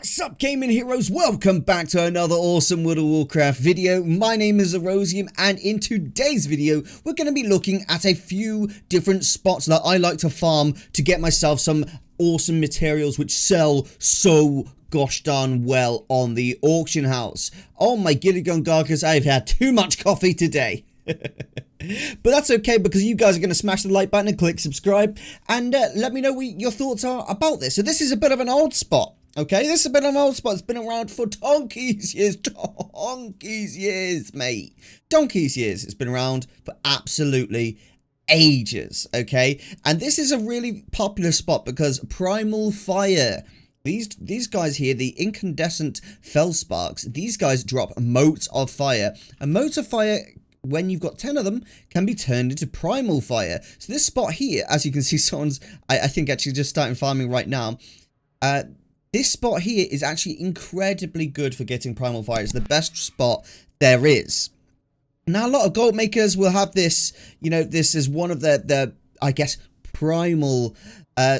What's up, gaming heroes? Welcome back to another awesome World of Warcraft video. My name is Erosium, and in today's video we're going to be looking at a few different spots that I like to farm to get myself some awesome materials which sell so gosh darn well on the auction house. Oh my Gilligan Gargas, I've had too much coffee today. But that's okay, because you guys are going to smash the like button and click subscribe, and let me know what your thoughts are about this. So this is a bit of an old spot. Okay, this has been an old spot. It's been around for donkey's years, mate. Donkey's years. It's been around for absolutely ages, okay? And this is a really popular spot because Primal Fire, these guys here, the incandescent Fellsparks, these guys drop motes of fire. And motes of fire, when you've got 10 of them, can be turned into Primal Fire. So this spot here, as you can see, someone's, I think, actually just starting farming right now. This spot here is actually incredibly good for getting Primal Fire. It's the best spot there is. Now, a lot of gold makers will have this, you know, this is one of the I guess, primal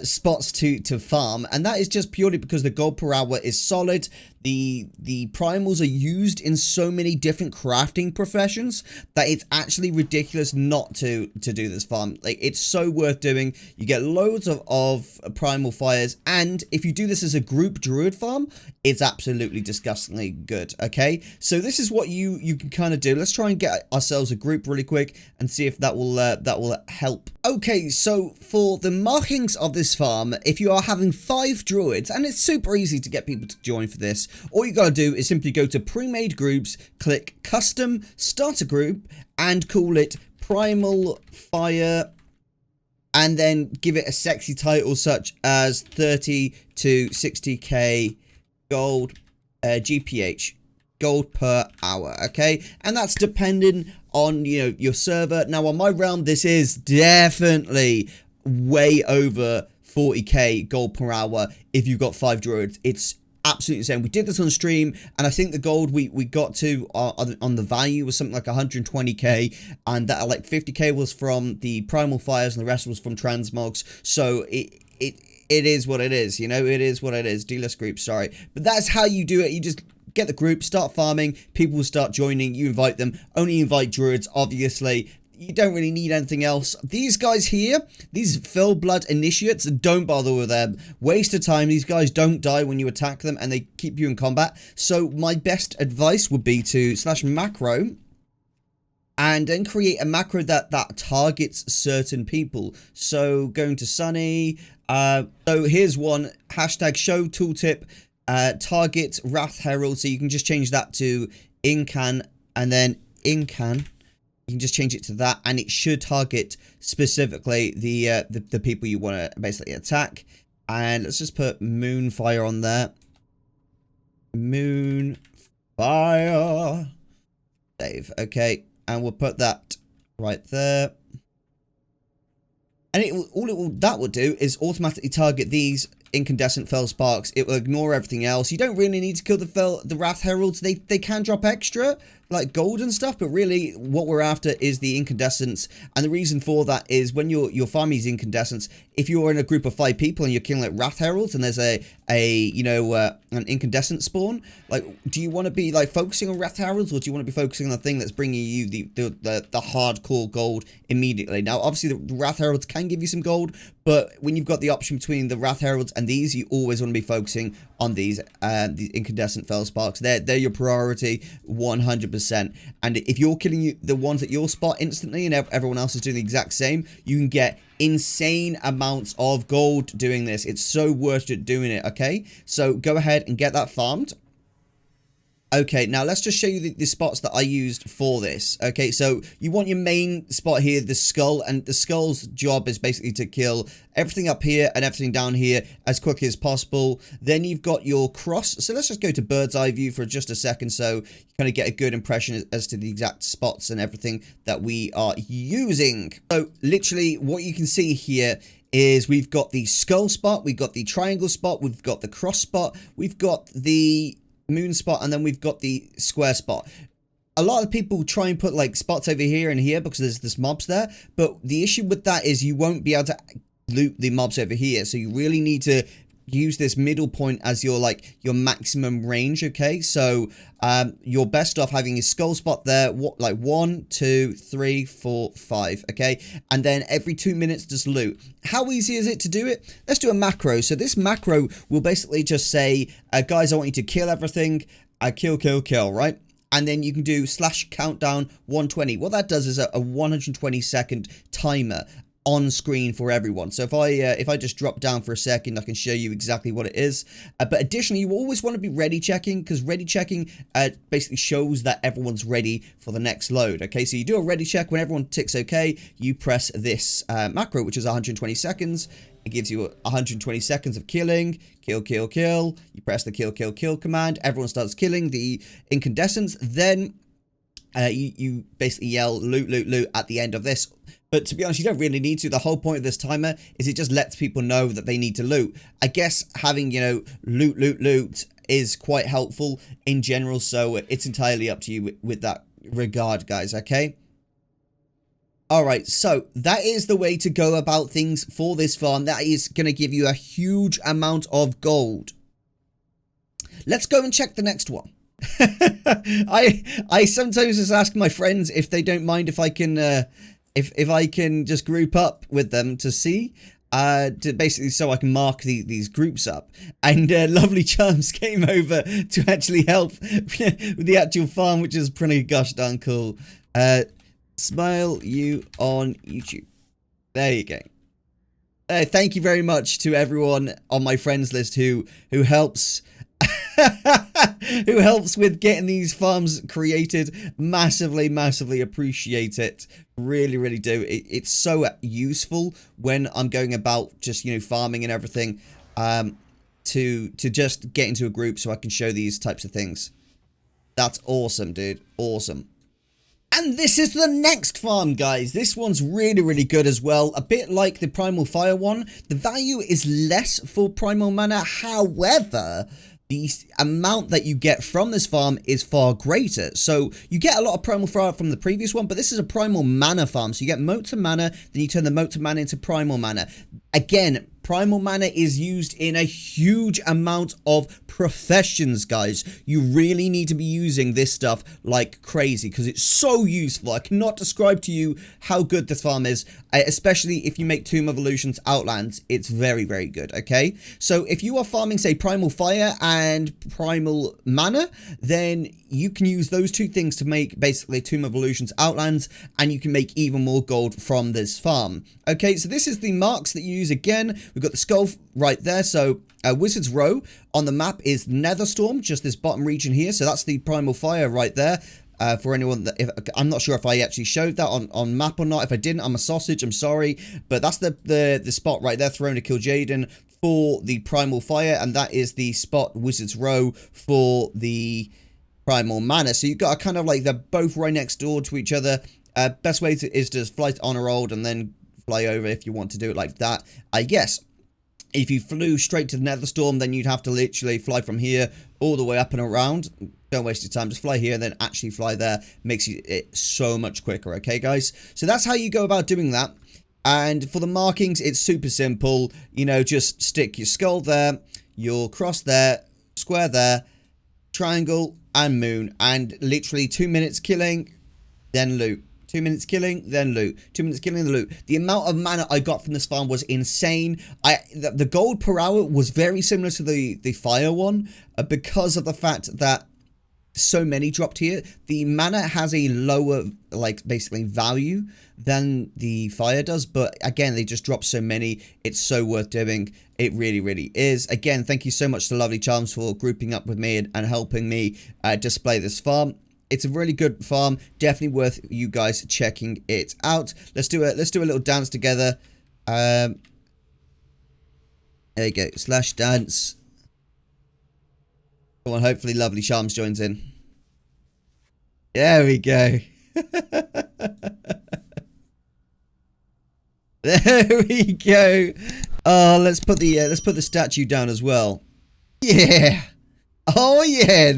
spots to farm, and that is just purely because the gold per hour is solid. The primals are used in so many different crafting professions that it's actually ridiculous not to do this farm. Like, it's so worth doing. You get loads of primal fires, and if you do this as a group druid farm, it's absolutely disgustingly good. Okay, so this is what you can kind of do. Let's try and get ourselves a group really quick and see if that will help. Okay, so for the markings of this farm, if you are having 5 druids, and it's super easy to get people to join for this, all you gotta do is simply go to pre-made groups, click custom, start a group, and call it Primal Fire, and then give it a sexy title such as 30 to 60k gold GPH, gold per hour. Okay, and that's depending on, you know, your server. Now on my realm, this is definitely way over 40k gold per hour if you've got 5 druids. It's absolutely insane. We did this on stream, and I think the gold we got to on the value was something like 120k, and that like 50k was from the Primal Fires, and the rest was from transmogs. So it is what it is, you know. It is what it is. Dealers group, sorry, but that's how you do it. You just get the group, start farming, people will start joining, you invite them. Only invite druids, obviously. You don't really need anything else. These guys here, these Fell Blood Initiates, don't bother with them. Waste of time. These guys don't die when you attack them, and they keep you in combat. So my best advice would be to /macro and then create a macro that targets certain people. So going to Sunny. So here's one, hashtag show tooltip, target Wrath Herald. So you can just change that to Incan, and then Incan. You can just change it to that, and it should target specifically the people you want to basically attack. And let's just put Moonfire on there. Moonfire. Save. Okay, and we'll put that right there. And that will do is automatically target these incandescent Fellsparks. It will ignore everything else. You don't really need to kill the Wrath Heralds. They can drop extra, like gold and stuff, but really what we're after is the incandescents. And the reason for that is when you're farming these incandescents, if you're in a group of 5 people and you're killing like Wrath Heralds, and there's an incandescent spawn, like, do you want to be like focusing on Wrath Heralds, or do you want to be focusing on the thing that's bringing you the hardcore gold immediately? Now obviously the Wrath Heralds can give you some gold, but when you've got the option between the Wrath Heralds and these, you always want to be focusing on these incandescent Fellsparks. They're your priority 100%. And if you're killing the ones at your spot instantly, and everyone else is doing the exact same, you can get insane amounts of gold doing this. It's so worth it doing it. Okay, so go ahead and get that farmed. Okay, now let's just show you the spots that I used for this. Okay, so you want your main spot here, the skull, and the skull's job is basically to kill everything up here and everything down here as quickly as possible. Then you've got your cross. So let's just go to bird's eye view for just a second, so you kind of get a good impression as to the exact spots and everything that we are using. So literally what you can see here is we've got the skull spot, we've got the triangle spot, we've got the cross spot, we've got the moon spot, and then we've got the square spot. A lot of people try and put like spots over here and here because there's mobs there, but the issue with that is you won't be able to loot the mobs over here, so you really need to use this middle point as your maximum range. Okay, so you're best off having your skull spot there, like 1, 2, 3, 4, 5. Okay, and then every 2 minutes just loot. How easy is it to do it? Let's do a macro. So this macro will basically just say, guys, I want you to kill everything. Kill, right? And then you can do /countdown 120. What that does is a 120 second timer on screen for everyone. So if I just drop down for a second, I can show you exactly what it is. But additionally, you always want to be ready checking, because ready checking basically shows that everyone's ready for the next load. Okay, so you do a ready check. When everyone ticks OK, you press this macro, which is 120 seconds. It gives you 120 seconds of killing. Kill. You press the kill command. Everyone starts killing the incandescents. Then you basically yell loot at the end of this. But to be honest, you don't really need to. The whole point of this timer is it just lets people know that they need to loot. I guess having, loot is quite helpful in general. So it's entirely up to you with that regard, guys. Okay. Alright, so that is the way to go about things for this farm. That is going to give you a huge amount of gold. Let's go and check the next one. I sometimes just ask my friends if they don't mind if I can if I can just group up with them to see, to basically so I can mark these groups up. And Lovely Charms came over to actually help with the actual farm, which is pretty gosh darn cool. Smile you on YouTube. There you go. Thank you very much to everyone on my friends list who helps who helps with getting these farms created. Massively appreciate it. Really do. It's so useful when I'm going about just farming and everything, to just get into a group so I can show these types of things. That's awesome, dude. Awesome. And this is the next farm, guys. This one's really good as well. A bit like the Primal Fire one. The value is less for Primal Mana. However, the amount that you get from this farm is far greater. So you get a lot of Primal Fire from the previous one, but this is a Primal Mana farm. So you get Moat to Mana, then you turn the Moat to Mana into Primal Mana. Again, Primal Mana is used in a huge amount of professions, guys. You really need to be using this stuff like crazy because it's so useful. I cannot describe to you how good this farm is, especially if you make Tomb Evolutions Outlands. It's very good, okay? So if you are farming, say, Primal Fire and Primal Mana, then you can use those two things to make basically Tomb Evolutions Outlands, and you can make even more gold from this farm. Okay, so this is the marks that you use again. We've got the skull right there. So Wizard's Row on the map is Netherstorm, just this bottom region here. So that's the Primal Fire right there. For anyone that, I'm not sure if I actually showed that on map or not. If I didn't, I'm a sausage, I'm sorry. But that's the spot right there, Throne to Kill Jaden for the Primal Fire. And that is the spot, Wizard's Row, for the Primal Mana. So you've got kind of like they're both right next door to each other. Best way is to fly to Honor Old and then fly over if you want to do it like that. I guess if you flew straight to the Netherstorm, then you'd have to literally fly from here all the way up and around. Don't waste your time. Just fly here and then actually fly there. Makes it so much quicker. Okay, guys? So that's how you go about doing that. And for the markings, it's super simple. You know, just stick your skull there, your cross there, square there, triangle, and moon. And literally 2 minutes killing, then loot. 2 minutes killing, then loot. 2 minutes killing, then loot. The amount of mana I got from this farm was insane. The gold per hour was very similar to the fire one, because of the fact that so many dropped here. The mana has a lower, like, basically value than the fire does, but again, they just drop so many. It's so worth doing. It really is. Again, thank you so much to Lovely Charms for grouping up with me and helping me display this farm. It's a really good farm. Definitely worth you guys checking it out. Let's do a little dance together. There you go. / dance. Come on, hopefully Lovely Charms joins in. There we go. There we go. Oh, let's put the statue down as well. Yeah. Oh yeah.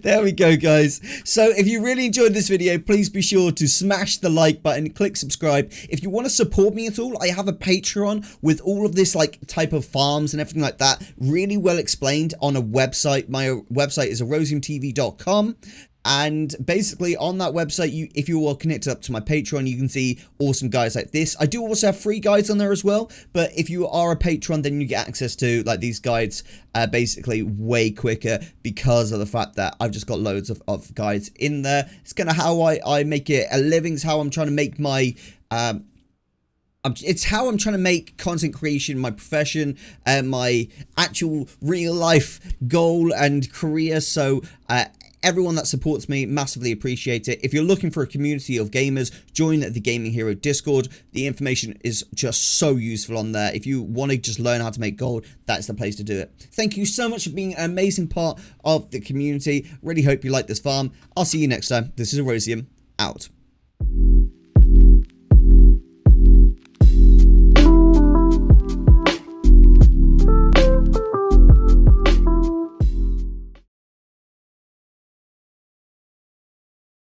There we go, guys. So if you really enjoyed this video, please be sure to smash the like button, click subscribe. If you want to support me at all, I have a Patreon with all of this like type of farms and everything like that really well explained on a website. My website is erosiumtv.com. And basically on that website, if you are connected up to my Patreon, you can see awesome guides like this. I do also have free guides on there as well, but if you are a patron, then you get access to like these guides basically way quicker because of the fact that I've just got loads of guides in there. It's kind of how I make it a living. It's how I'm trying to make my it's how I'm trying to make content creation my profession and my actual real life goal and career. So everyone that supports me, massively appreciate it. If you're looking for a community of gamers, join the Gaming Hero Discord. The information is just so useful on there. If you want to just learn how to make gold, that's the place to do it. Thank you so much for being an amazing part of the community. Really hope you like this farm. I'll see you next time. This is Erosium, out.